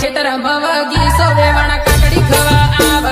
ખેતર ભવગી સો વેવણ કાકડી ખવા આવ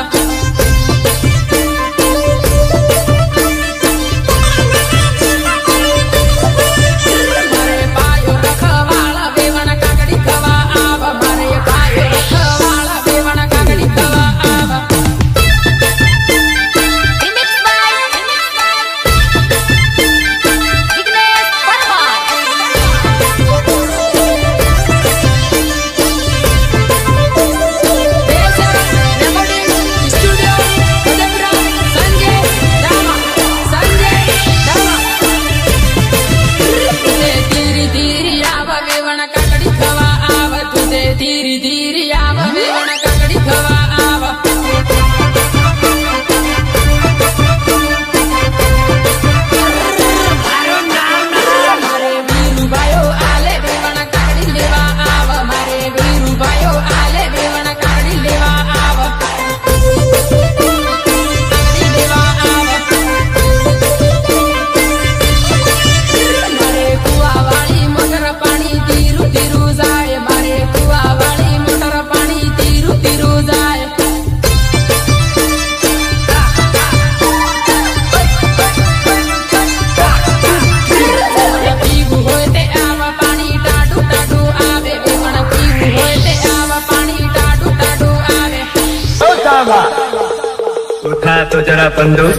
ધીરે ધીરે આવ વેવણ કાકડી ખવા આવ મારે વીરુભાઈઓ આલે વેવણ કાકડી લેવા આવ મારે વીરુભાઈઓ આલે વેવણ કાકડી લેવા આવ કાકડી લેવા આવ મારે કુવાવાળી મોટર પાણી ધીરું ધીરું જાય મારે કુવાવાળી મોટર પાણી ધીરું ધીરું જાય પીવું હોય તે આવા પાણી ટાઢું ટાઢું આવે વેવણ પીવું હોય તે આવા પાણી ટાઢું ટાઢું આવે उठा तो जरा बंदूक